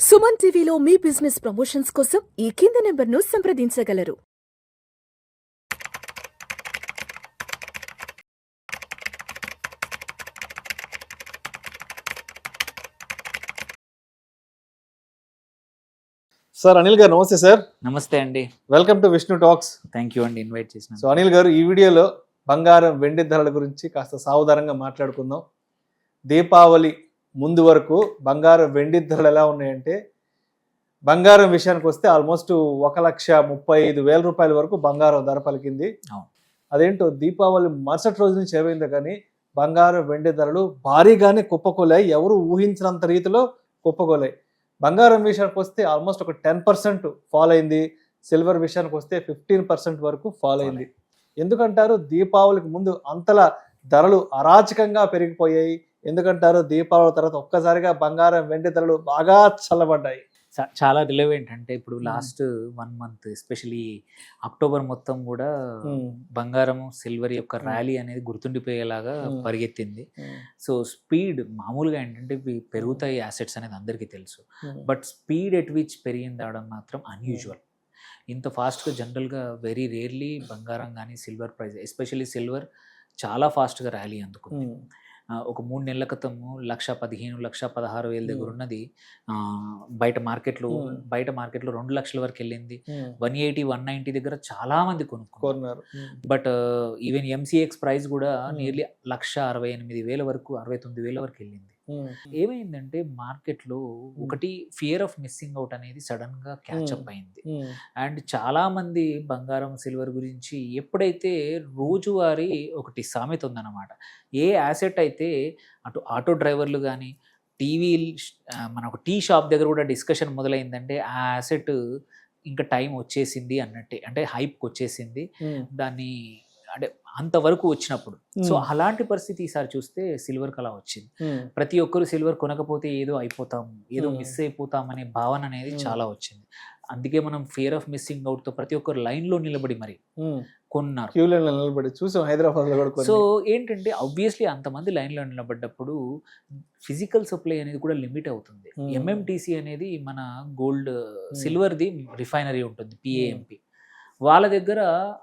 సుమన్ టీవీలో మీ business promotions కోసం ఈ కింది నెంబర్ను సంప్రదించగలరు. సార్ అనిల్ గారు నమస్తే సార్. నమస్తే అండి. Welcome to Vishnu talks. Thank you అండి ఇన్వైట్ చేసిన. సో అనిల్ గారు, ఈ వీడియోలో బంగారం వెండి ధరల గురించి కాస్త సావధానంగా మాట్లాడుకుందాం. దీపావళి ముందు వరకు బంగారం వెండి ధరలు ఎలా ఉన్నాయంటే, బంగారం విషయానికి వస్తే ఆల్మోస్ట్ 1,35,000 రూపాయల వరకు బంగారం ధర పలికింది. అదేంటో దీపావళి మరుసటి రోజు నుంచి ఏమైందో కానీ బంగారం వెండి ధరలు భారీగానే కుప్పకూలాయి. ఎవరు ఊహించినంత రీతిలో కుప్పకూలాయి. బంగారం విషయానికి వస్తే ఆల్మోస్ట్ ఒక 10% ఫాల్ అయింది. సిల్వర్ విషయానికి వస్తే 15% వరకు ఫాల్ అయింది. ఎందుకంటారు దీపావళికి ముందు అంతలా ధరలు అరాచకంగా పెరిగిపోయాయి? ఎందుకంటారు దీపావళి తర్వాత ఒక్కసారిగా బంగారం వెండి ధరలు బాగా చల్లబడ్డాయి? చాలా రిలవెంట్. అంటే ఇప్పుడు లాస్ట్ 1 మంత్ ఎస్పెషలీ అక్టోబర్ మొత్తం కూడా బంగారం సిల్వర్ యొక్క ర్యాలీ అనేది గుర్తుండిపోయేలాగా పరిగెత్తింది. సో స్పీడ్ మామూలుగా ఏంటంటే పెరుగుతాయి యాసెట్స్ అనేది అందరికీ తెలుసు, బట్ స్పీడ్ ఎట్ విచ్ పెరిగింది అవడం మాత్రం అన్యూజువల్. ఇంత ఫాస్ట్గా జనరల్గా వెరీ రేర్లీ బంగారం కానీ సిల్వర్ ప్రైస్, ఎస్పెషల్లీ సిల్వర్ చాలా ఫాస్ట్గా ర్యాలీ అందుకుంది. ఒక 3 నెలల క్రితము 1,15,000 1,16,000 దగ్గర ఉన్నది బయట మార్కెట్లో 2 లక్షల వరకు వెళ్ళింది. 180 190 దగ్గర చాలా మంది కొనుక్కున్నారు. బట్ ఈవెన్ ఎంసీఎక్స్ ప్రైస్ కూడా నియర్లీ 1,68,000 వరకు 69,000 వరకు వెళ్ళింది. ఏమైందంటే మార్కెట్లో ఒకటి ఫియర్ ఆఫ్ మిస్సింగ్ అవుట్ అనేది సడన్ గా క్యాచ్అప్ అయింది. అండ్ చాలా మంది బంగారం సిల్వర్ గురించి ఎప్పుడైతే రోజువారీ ఒకటి సామెత ఉందన్నమాట, ఏ యాసెట్ అయితే అటు ఆటో డ్రైవర్లు కానీ మన ఒక టీ షాప్ దగ్గర కూడా డిస్కషన్ మొదలైందంటే ఆ యాసెట్ ఇంకా టైం వచ్చేసింది అన్నట్టే, అంటే హైప్కి వచ్చేసింది దాన్ని, అంటే అంతవరకు వచ్చినప్పుడు. సో అలాంటి పరిస్థితి ఈసారి చూస్తే సిల్వర్ కలా వచ్చింది. ప్రతి ఒక్కరు సిల్వర్ కొనకపోతే ఏదో అయిపోతాం, ఏదో మిస్ అయిపోతాం అనే భావన అనేది చాలా వచ్చింది. అందుకే మనం ఫియర్ ఆఫ్ మిస్సింగ్ అవుట్ తో ప్రతి ఒక్కరు లైన్ లో నిలబడి మరి కొన్నారు. చూసాం హైదరాబాద్ లో కూడా. సో ఏంటంటే ఆబ్వియస్లీ అంతమంది లైన్ లో నిలబడ్డప్పుడు ఫిజికల్ సప్లై అనేది కూడా లిమిట్ అవుతుంది. ఎంఎంటీసీ అనేది మన గోల్డ్ సిల్వర్ది రిఫైనరీ ఉంటుంది, పిఏఎంపి. వాళ్ళ దగ్గర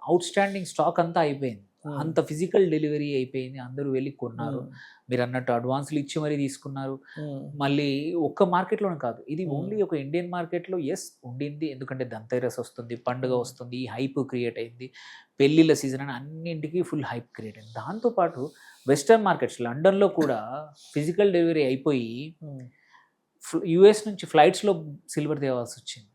అవుట్ స్టాండింగ్ స్టాక్ అంతా అయిపోయింది, అంత ఫిజికల్ డెలివరీ అయిపోయింది. అందరూ వెళ్ళి కొన్నారు. మీరు అన్నట్టు అడ్వాన్స్లు ఇచ్చి మరీ తీసుకున్నారు. మళ్ళీ ఒక్క మార్కెట్లోనే కాదు, ఇది ఓన్లీ ఒక ఇండియన్ మార్కెట్లో ఎస్ ఉండింది. ఎందుకంటే ధన్తెరస్ వస్తుంది, పండుగ వస్తుంది, ఈ హైప్ క్రియేట్ అయింది. పెళ్ళిళ్ళ సీజన్ అని అన్నింటికీ ఫుల్ హైప్ క్రియేట్ అయింది. దాంతోపాటు వెస్టర్న్ మార్కెట్స్ లండన్లో కూడా ఫిజికల్ డెలివరీ అయిపోయి యుఎస్ నుంచి ఫ్లైట్స్లో సిల్వర్ తేవాల్సి వచ్చింది.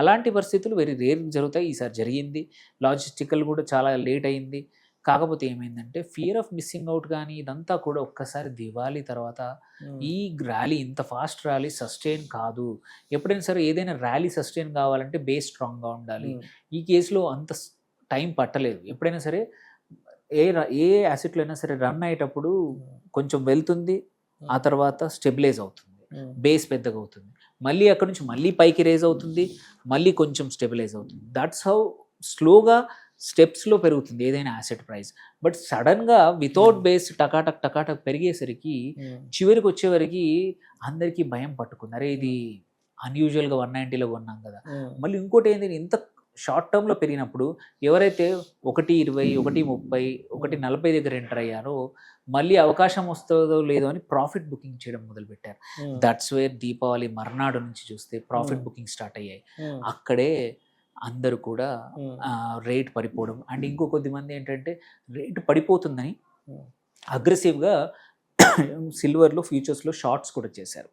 అలాంటి పరిస్థితులు వెరీ రేర్ జరుగుతాయి. ఈసారి జరిగింది. లాజిస్టికల్ కూడా చాలా లేట్ అయింది. కాకపోతే ఏమైందంటే ఫియర్ ఆఫ్ మిస్సింగ్ అవుట్ కానీ ఇదంతా కూడా ఒక్కసారి దివాళీ తర్వాత ఈ ర్యాలీ, ఇంత ఫాస్ట్ ర్యాలీ సస్టైన్ కాదు. ఎప్పుడైనా సరే ఏదైనా ర్యాలీ సస్టైన్ కావాలంటే బేస్ స్ట్రాంగ్గా ఉండాలి. ఈ కేసులో అంత టైం పట్టలేదు. ఎప్పుడైనా సరే ఏ యాసెట్లో అయినా సరే రన్ అయ్యేటప్పుడు కొంచెం వెళ్తుంది, ఆ తర్వాత స్టెబిలైజ్ అవుతుంది, బేస్ పెద్దగా అవుతుంది, మళ్ళీ అక్కడ నుంచి మళ్ళీ పైకి రేజ్ అవుతుంది, మళ్ళీ కొంచెం స్టెబిలైజ్ అవుతుంది. దట్స్ హౌ స్లోగా స్టెప్స్లో పెరుగుతుంది ఏదైనా యాసెట్ ప్రైస్. బట్ సడన్గా వితౌట్ బేస్ టకాటక్ పెరిగేసరికి చివరికి వచ్చేవరకు అందరికీ భయం పట్టుకుంది. అరే ఇది అన్యూజువల్గా 190లో కొన్నాం కదా. మళ్ళీ ఇంకోటి ఏంటి, ఇంత షార్ట్ టర్మ్లో పెరిగినప్పుడు ఎవరైతే 1.20 1.30 1.40 దగ్గర ఎంటర్ అయ్యారో మళ్ళీ అవకాశం వస్తుందో లేదో అని ప్రాఫిట్ బుకింగ్ చేయడం మొదలుపెట్టారు. దట్స్ వేర్ దీపావళి మర్నాడు నుంచి చూస్తే ప్రాఫిట్ బుకింగ్ స్టార్ట్ అయ్యాయి. అక్కడే అందరూ కూడా రేట్ పడిపోవడం. అండ్ ఇంకో కొద్దిమంది ఏంటంటే రేటు పడిపోతుందని అగ్రెసివ్గా సిల్వర్లో ఫ్యూచర్స్లో షార్ట్స్ కూడా చేశారు.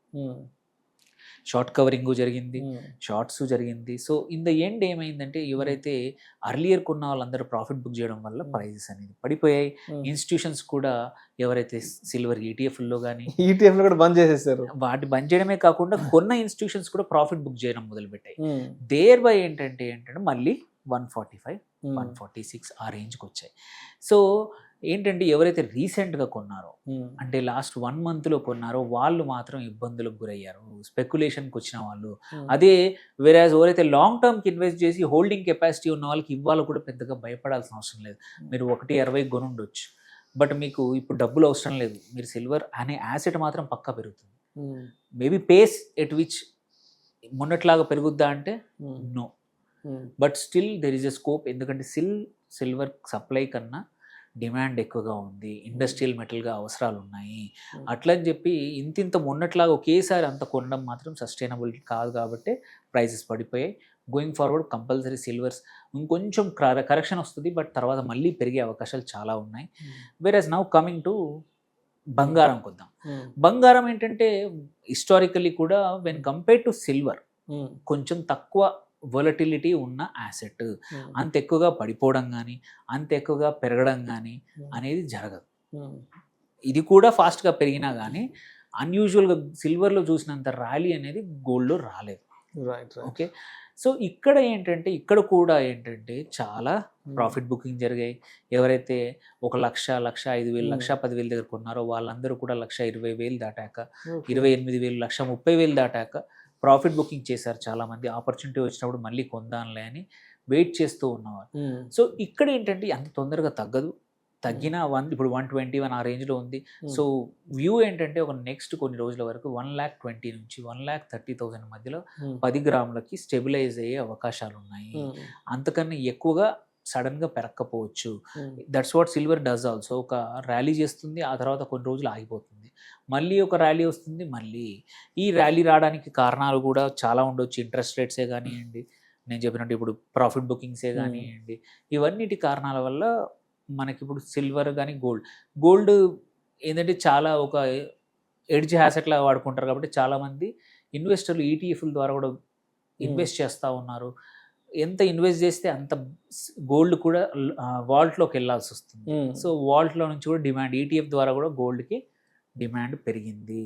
షార్ట్ కవరింగ్ జరిగింది, షార్ట్స్ జరిగింది. సో ఇన్ ద ఎండ్ ఏమైందంటే ఎవరైతే అర్లియర్ కొన్న వాళ్ళందరూ ప్రాఫిట్ బుక్ చేయడం వల్ల ప్రైజెస్ అనేది పడిపోయాయి. ఇన్స్టిట్యూషన్స్ కూడా ఎవరైతే సిల్వర్ ఈటీఎఫ్లో కానీ ఈటీఎఫ్లో కూడా బంద్ చేసేసారు. వాటి బంద్ చేయడమే కాకుండా కొన్న ఇన్స్టిట్యూషన్స్ కూడా ప్రాఫిట్ బుక్ చేయడం మొదలుపెట్టాయి. దేర్ బై ఏంటంటే మళ్ళీ 145 146 ఆ రేంజ్కి వచ్చాయి. సో ఏంటంటే ఎవరైతే రీసెంట్గా కొన్నారో, అంటే లాస్ట్ 1 మంత్లో కొన్నారో వాళ్ళు మాత్రం ఇబ్బందులకు గురయ్యారు, స్పెక్యులేషన్కి వచ్చిన వాళ్ళు. అదే వేరేజ్ ఎవరైతే లాంగ్ టర్మ్కి ఇన్వెస్ట్ చేసి హోల్డింగ్ కెపాసిటీ ఉన్న వాళ్ళకి ఇవాళ కూడా పెద్దగా భయపడాల్సిన అవసరం లేదు. మీరు 1.60 కొనుండొచ్చు, బట్ మీకు ఇప్పుడు డబ్బులు అవసరం లేదు. మీరు సిల్వర్ అనే యాసెట్ మాత్రం పక్కా పెరుగుతుంది. మేబీ పేస్ ఎట్ విచ్ మొన్నట్లాగా పెరుగుద్దా అంటే no, but still there is a scope. ఎందుకంటే సిల్వర్ సప్లై కన్నా డిమాండ్ ఎక్కువగా ఉంది, ఇండస్ట్రియల్ మెటల్గా అవసరాలు ఉన్నాయి. అట్లని చెప్పి ఇంత మొన్నట్లాగా ఒకేసారి అంత కొనడం మాత్రం సస్టైనబుల్ కాదు, కాబట్టి ప్రైసెస్ పడిపోయాయి. గోయింగ్ ఫార్వర్డ్ కంపల్సరీ సిల్వర్స్ ఇంకొంచెం కరెక్షన్ వస్తుంది, బట్ తర్వాత మళ్ళీ పెరిగే అవకాశాలు చాలా ఉన్నాయి. వేర్ నౌ కమింగ్ టు బంగారం కొద్దాం. బంగారం ఏంటంటే హిస్టారికల్లీ కూడా వెన్ కంపేర్ టు సిల్వర్ కొంచెం తక్కువ వొలటిలిటీ ఉన్న యాసెట్. అంత ఎక్కువగా పడిపోవడం కానీ అంత ఎక్కువగా పెరగడం కానీ అనేది జరగదు. ఇది కూడా ఫాస్ట్గా పెరిగినా కానీ అన్యూజువల్గా సిల్వర్లో చూసినంత ర్యాలీ అనేది గోల్డ్లో రాలేదు. ఓకే, సో ఇక్కడ కూడా ఏంటంటే చాలా ప్రాఫిట్ బుకింగ్ జరిగాయి. ఎవరైతే 1,00,000, 1,05,000, 1,10,000 దగ్గర కొన్నారో వాళ్ళందరూ కూడా 1,20,000 దాటాక, 28,000, 1,30,000 దాటాక ప్రాఫిట్ బుకింగ్ చేశారు చాలామంది. ఆపర్చునిటీ వచ్చినప్పుడు మళ్ళీ కొందాంలే అని వెయిట్ చేస్తూ ఉన్నవారు. సో ఇక్కడ ఏంటంటే అంత తొందరగా తగ్గిన ఇప్పుడు 121 ఆ రేంజ్లో ఉంది. సో వ్యూ ఏంటంటే ఒక నెక్స్ట్ కొన్ని రోజుల వరకు 1,20,000 నుంచి 1,30,000 మధ్యలో 10 గ్రాములకి స్టెబిలైజ్ అయ్యే అవకాశాలు ఉన్నాయి. అంతకన్నా ఎక్కువగా సడన్గా పెరగకపోవచ్చు. That's what silver does also. ఒక ర్యాలీ చేస్తుంది, ఆ తర్వాత కొన్ని రోజులు ఆగిపోతుంది, మళ్ళీ ఒక ర్యాలీ వస్తుంది. మళ్ళీ ఈ ర్యాలీ రావడానికి కారణాలు కూడా చాలా ఉండొచ్చు. ఇంట్రెస్ట్ రేట్సే కానివ్వండి, నేను చెప్పినట్టు ఇప్పుడు ప్రాఫిట్ బుకింగ్సే కానివ్వండి, ఇవన్నిటి కారణాల వల్ల మనకి ఇప్పుడు సిల్వర్ కానీ గోల్డ్ ఏంటంటే చాలా ఒక ఎడ్జ్ హ్యాసెట్లా వాడుకుంటారు. కాబట్టి చాలామంది ఇన్వెస్టర్లు ఈటీఎఫ్ల ద్వారా కూడా ఇన్వెస్ట్ చేస్తూ ఉన్నారు. ఎంత ఇన్వెస్ట్ చేస్తే అంత గోల్డ్ కూడా వాల్ట్లోకి వెళ్ళాల్సి వస్తుంది. సో వాల్ట్లో నుంచి కూడా డిమాండ్, ఈటీఎఫ్ ద్వారా కూడా గోల్డ్కి డిమాండ్ పెరిగింది.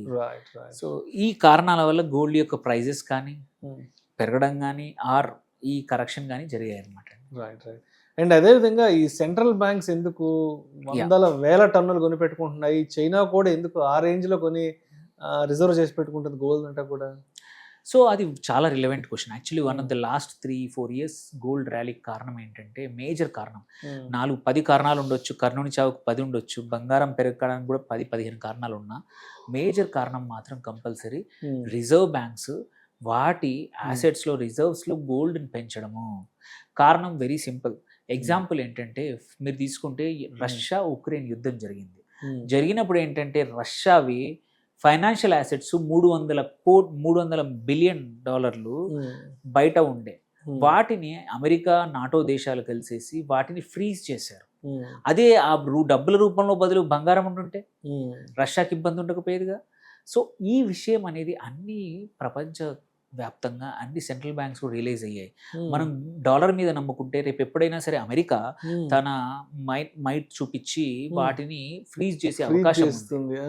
సో ఈ కారణాల వల్ల గోల్డ్ యొక్క ప్రైజెస్ కానీ పెరగడం కానీ ఈ కరెక్షన్ కానీ జరిగాయి అన్నమాట. అండ్ అదేవిధంగా ఈ సెంట్రల్ బ్యాంక్స్ ఎందుకు వందల వేల టన్నులు కొని పెట్టుకుంటున్నాయి? చైనా కూడా ఎందుకు ఆ రేంజ్లో కొని రిజర్వ్ చేసి పెట్టుకుంటుంది గోల్డ్ అంతా కూడా? సో అది చాలా relevant question. Actually one of the last 3-4 years gold ర్యాలీకి కారణం ఏంటంటే, మేజర్ కారణం 4-10 కారణాలు ఉండొచ్చు, కర్ణుని చావుకు 10 ఉండొచ్చు, బంగారం పెరగడానికి కూడా 10-15 కారణాలు ఉన్నా మేజర్ కారణం మాత్రం కంపల్సరీ రిజర్వ్ బ్యాంక్స్ వాటి యాసెట్స్లో రిజర్వ్స్లో గోల్డ్ని పెంచడము. కారణం వెరీ సింపుల్. ఎగ్జాంపుల్ ఏంటంటే, మీరు తీసుకుంటే రష్యా ఉక్రెయిన్ యుద్ధం జరిగినప్పుడు ఏంటంటే రష్యావి ఫైనాన్షియల్ యాసెట్స్ $300 బిలియన్ బయట ఉండే. వాటిని అమెరికా, నాటో దేశాలు కలిసేసి వాటిని ఫ్రీజ్ చేశారు. అదే ఆ డబ్బుల రూపంలో బదులు బంగారం ఉంటుంటే రష్యాకి ఇబ్బంది ఉండకపోయేదిగా. సో ఈ విషయం అనేది అన్ని ప్రపంచ వ్యాప్తంగా అన్ని సెంట్రల్ బ్యాంక్స్ కూడా రియలైజ్ అయ్యాయి. మనం డాలర్ మీద నమ్ముకుంటే రేపు ఎప్పుడైనా సరే అమెరికా తన మైట్ చూపించి వాటిని ఫ్రీజ్ చేసే అవకాశం ఉంది.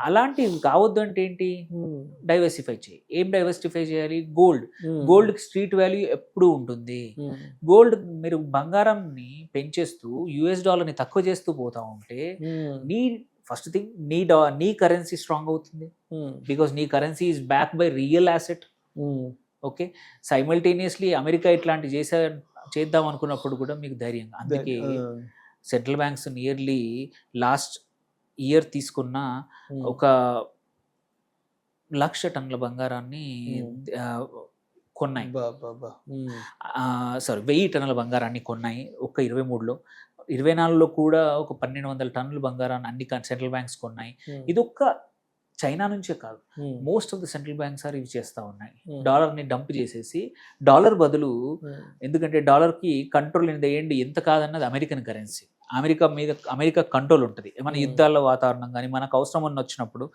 అలాంటివి కావద్దు అంటే ఏంటి, డైవర్సిఫై చేయి. ఏం డైవర్సిఫై చేయాలి? గోల్డ్ స్ట్రీట్ వాల్యూ ఎప్పుడు ఉంటుంది. గోల్డ్ మీరు బంగారంని పెంచేస్తూ US డాలర్ని తక్కువ చేస్తూ పోతా ఉంటే ఫస్ట్ థింగ్ నీ కరెన్సీ స్ట్రాంగ్ అవుతుంది, బికాస్ నీ currency is back by real asset. Okay, simultaneously America ఇట్లాంటి చేద్దాం అనుకున్నప్పుడు కూడా మీకు ధైర్యంగా. అందుకే central banks nearly last year తీసుకున్న 1,00,000 టన్నుల బంగారాన్ని కొన్నాయి. 1,000 టన్నుల బంగారాన్ని కొన్నాయి 23లో. 24లో కూడా 1,200 టన్నుల బంగారాన్ని అన్ని సెంట్రల్ బ్యాంక్స్ కొన్నాయి. ఇదొక్క చైనా నుంచే కాదు, most of the central banks ఇవి చేస్తూ ఉన్నాయి. డాలర్ని డంప్ చేసేసి డాలర్ బదులు, ఎందుకంటే డాలర్కి కంట్రోల్ ఎంత కాదన్నది అమెరికన్ కరెన్సీ. అమెరికా కంట్రోల్ ఉంటుంది. మన యుద్ధాల వాతావరణం కానీ మనకు అవసరం వచ్చినప్పుడు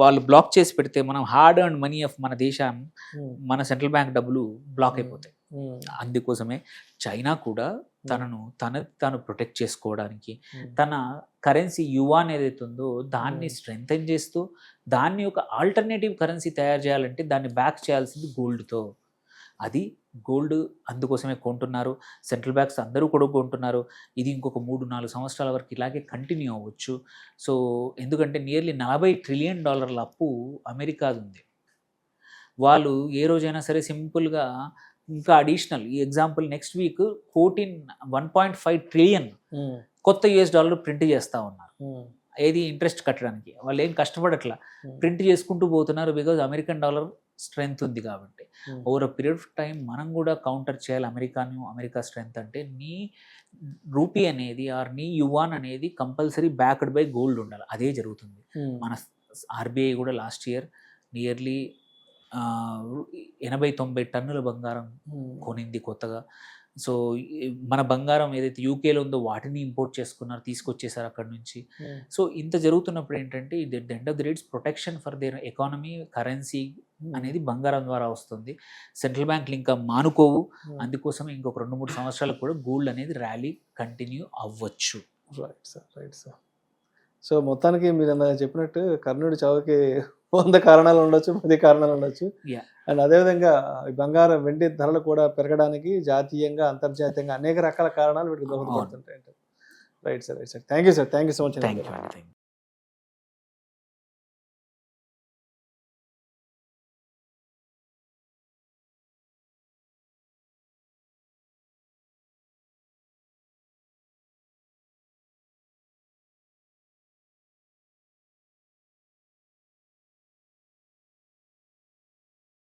వాళ్ళు బ్లాక్ చేసి పెడితే మనం హార్డ్ ఎర్న్డ్ మనీ ఆఫ్ మన దేశాన్ని, మన సెంట్రల్ బ్యాంక్ డబ్బులు బ్లాక్ అయిపోతాయి. అందుకోసమే చైనా కూడా తను ప్రొటెక్ట్ చేసుకోవడానికి తన కరెన్సీ యువాన్ ఏదైతే ఉందో దాన్ని స్ట్రెంగ్తెన్ చేస్తూ దాన్ని ఒక ఆల్టర్నేటివ్ కరెన్సీ తయారు చేయాలంటే దాన్ని బ్యాక్ చేయాల్సింది గోల్డ్తో. అది గోల్డ్ అందుకోసమే కొంటున్నారు. సెంట్రల్ బ్యాంక్స్ అందరూ కూడా కొంటున్నారు. ఇది ఇంకొక 3-4 సంవత్సరాల వరకు ఇలాగే కంటిన్యూ అవ్వచ్చు. సో ఎందుకంటే నియర్లీ $40 ట్రిలియన్ అప్పు అమెరికాది ఉంది. వాళ్ళు ఏ రోజైనా సరే సింపుల్గా ఇంకా అడిషనల్, ఈ ఎగ్జాంపుల్ నెక్స్ట్ వీక్ 1.5 ట్రిలియన్ కొత్త US డాలర్ ప్రింట్ చేస్తూ ఉన్నారు. ఏది ఇంట్రెస్ట్ కట్టడానికి వాళ్ళు ఏం కష్టపడట్లా, ప్రింట్ చేసుకుంటూ పోతున్నారు. బికాజ్ అమెరికన్ డాలర్ స్ట్రెంగ్త్ ఉంది కాబట్టి Hmm. Over a period of time మనం కూడా కౌంటర్ చేయాలి అమెరికా స్ట్రెంగ్త్ అంటే నీ రూపీ అనేది ఆర్ నీ యువాన్ అనేది కంపల్సరీ బ్యాక్డ్ బై గోల్డ్ ఉండాలి. అదే జరుగుతుంది. Hmm. మన ఆర్బీఐ కూడా లాస్ట్ ఇయర్ నియర్లీ 80-90 టన్నుల బంగారం Hmm. కొనింది కొత్తగా. సో మన బంగారం ఏదైతే యూకేలో ఉందో వాటిని ఇంపోర్ట్ చేసుకున్నారు, తీసుకొచ్చేసారు అక్కడ నుంచి. Hmm. సో ఇంత జరుగుతున్నప్పుడు ఏంటంటే ఇది the end of the rates protection for their economy, currency అనేది బంగారం ద్వారా వస్తుంది. సెంట్రల్ బ్యాంక్లు ఇంకా మానుకోవు. Hmm. అందుకోసం ఇంకొక 2-3 సంవత్సరాలకు కూడా గోల్డ్ అనేది ర్యాలీ కంటిన్యూ అవ్వచ్చు. Right sir. సో మొత్తానికి మీరు ఇందాక చెప్పినట్టు కర్ణుడి చావుకి 100 కారణాలు ఉండొచ్చు, 10 కారణాలు ఉండొచ్చు. Yeah. అండ్ అదేవిధంగా ఈ బంగారం వెండి ధరలు కూడా పెరగడానికి జాతీయంగా అంతర్జాతీయంగా అనేక రకాల కారణాలు వీటికి దోహదపడుతుంటాయి. Right sir. Thank you so much. Thank you.